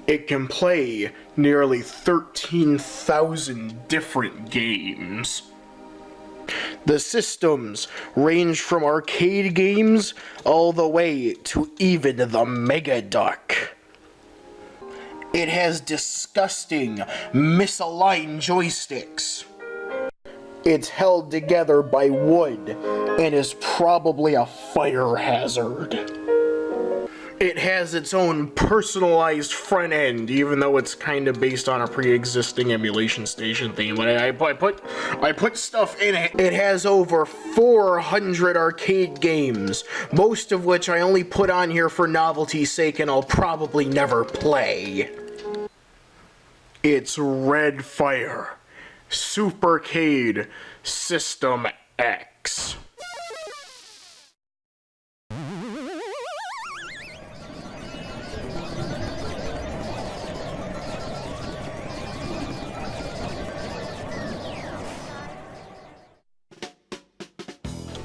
It can play nearly 13,000 different games. The systems range from arcade games all the way to even the Mega Duck. It has disgusting, misaligned joysticks. It's held together by wood and is probably a fire hazard. It has its own personalized front end, even though it's kind of based on a pre-existing emulation station theme. But I put stuff in it. It has over 400 arcade games, most of which I only put on here for novelty's sake and I'll probably never play. It's Red Fire Supercade System-X.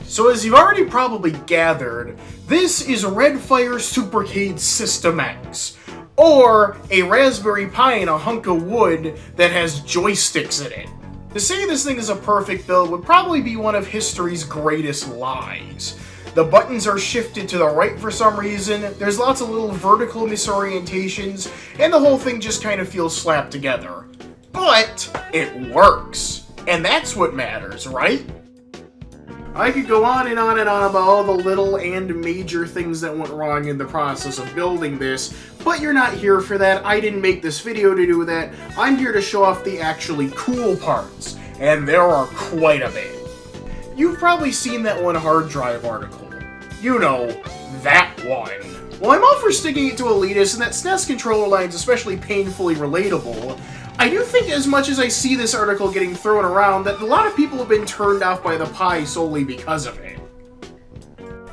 So as you've already probably gathered, this is Red Fire Supercade System-X, or a Raspberry Pi in a hunk of wood that has joysticks in it. To say this thing is a perfect build would probably be one of history's greatest lies. The buttons are shifted to the right for some reason, there's lots of little vertical misorientations, and the whole thing just kind of feels slapped together. But it works, and that's what matters, right? I could go on and on and on about all the little and major things that went wrong in the process of building this, but you're not here for that. I didn't make this video to do that. I'm here to show off the actually cool parts, and there are quite a bit. You've probably seen that one hard drive article. You know, that one. Well, I'm all for sticking it to elitists, and that SNES controller line's especially painfully relatable. I do think, as much as I see this article getting thrown around, that a lot of people have been turned off by the Pi solely because of it.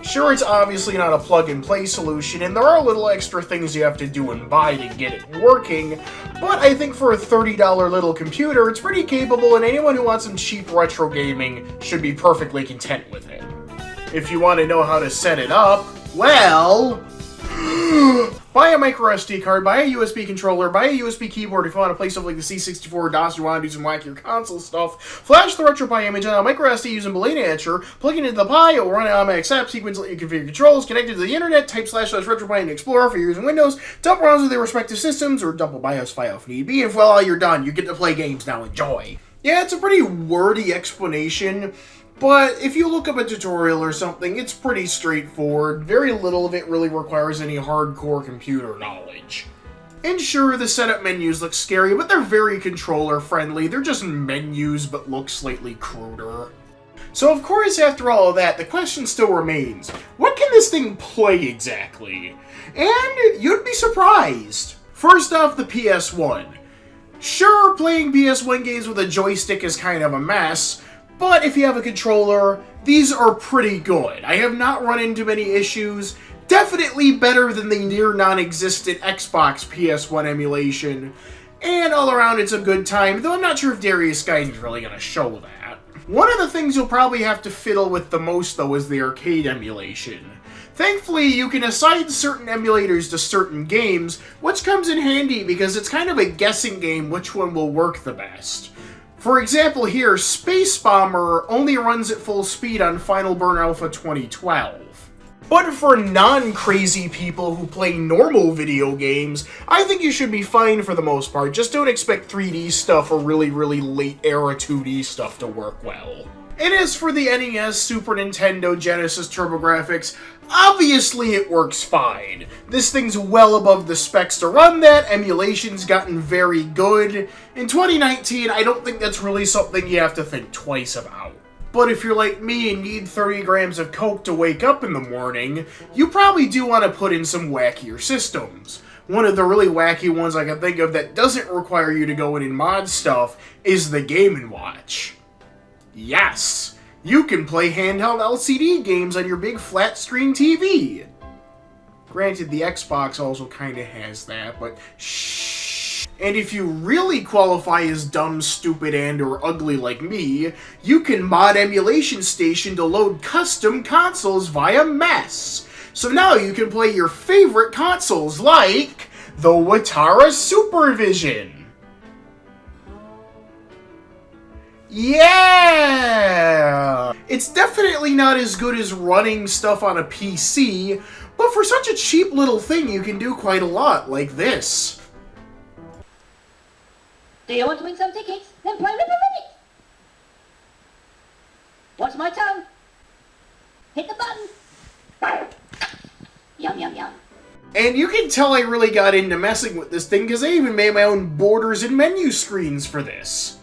Sure, it's obviously not a plug-and-play solution, and there are little extra things you have to do and buy to get it working, but I think for a $30 little computer, it's pretty capable, and anyone who wants some cheap retro gaming should be perfectly content with it. If you want to know how to set it up, well... buy a micro SD card, buy a USB controller, buy a USB keyboard if you want to play stuff like the C64 or DOS, you want to do some wackier console stuff, flash the RetroPie image on a micro SD using Boolean etcher, plug it into the Pi, it will run an automatic setup sequence, let you configure controls, connect it to the internet, type //RetroPie in Explorer for using Windows, dump ROMs with their respective systems, or dump a BIOS file if need be, and well, you're done, you get to play games now, enjoy. Yeah, it's a pretty wordy explanation, but if you look up a tutorial or something, it's pretty straightforward. Very little of it really requires any hardcore computer knowledge. And sure, the setup menus look scary, but they're very controller-friendly. They're just menus, but look slightly cruder. So of course, after all of that, the question still remains, what can this thing play exactly? And you'd be surprised. First off, the PS1. Sure, playing PS1 games with a joystick is kind of a mess, but if you have a controller, these are pretty good. I have not run into many issues. Definitely better than the near non-existent Xbox PS1 emulation. And all around it's a good time, though I'm not sure if Darius Skyne's really going to show that. One of the things you'll probably have to fiddle with the most, though, is the arcade emulation. Thankfully, you can assign certain emulators to certain games, which comes in handy because it's kind of a guessing game which one will work the best. For example here, Space Bomber only runs at full speed on Final Burn Alpha 2012. But for non-crazy people who play normal video games, I think you should be fine for the most part. Just don't expect 3D stuff or really late era 2D stuff to work well. And as for the NES, Super Nintendo, Genesis TurboGrafx, obviously it works fine. This thing's well above the specs to run that, emulation's gotten very good. In 2019, I don't think that's really something you have to think twice about. But if you're like me and need 30 grams of coke to wake up in the morning, you probably do want to put in some wackier systems. One of the really wacky ones I can think of that doesn't require you to go in and mod stuff is the Game & Watch. Yes, you can play handheld LCD games on your big flat screen TV. Granted, the Xbox also kind of has that, but shh. And if you really qualify as dumb, stupid, and or ugly like me, you can mod Emulation Station to load custom consoles via MES. So now you can play your favorite consoles like the Watara Supervision. Yeah! It's definitely not as good as running stuff on a PC, but for such a cheap little thing, you can do quite a lot, like this. Do you want to win some tickets? Then play RetroPie. Watch my tongue. Hit the button. Yum, yum, yum. And you can tell I really got into messing with this thing because I even made my own borders and menu screens for this.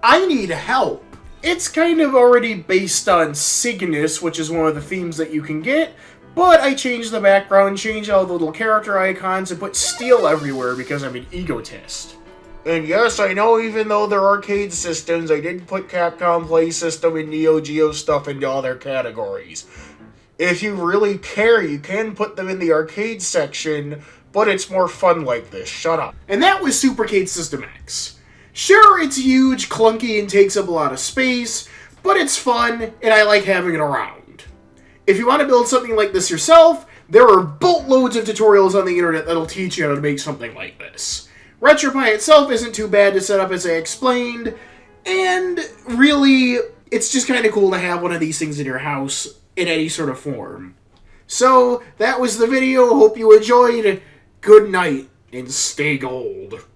I need help. It's kind of already based on Cygnus, which is one of the themes that you can get, but I changed the background, changed all the little character icons, and put steel everywhere because I'm an egotist. And yes, I know even though they're arcade systems, I did put Capcom Play System and Neo Geo stuff into all their categories. If you really care, you can put them in the arcade section, but it's more fun like this. Shut up. And that was Supercade System-X. Sure, it's huge, clunky, and takes up a lot of space, but it's fun, and I like having it around. If you want to build something like this yourself, there are boatloads of tutorials on the internet that'll teach you how to make something like this. RetroPie itself isn't too bad to set up as I explained, and really, it's just kind of cool to have one of these things in your house in any sort of form. So, that was the video. Hope you enjoyed. Good night, and stay gold.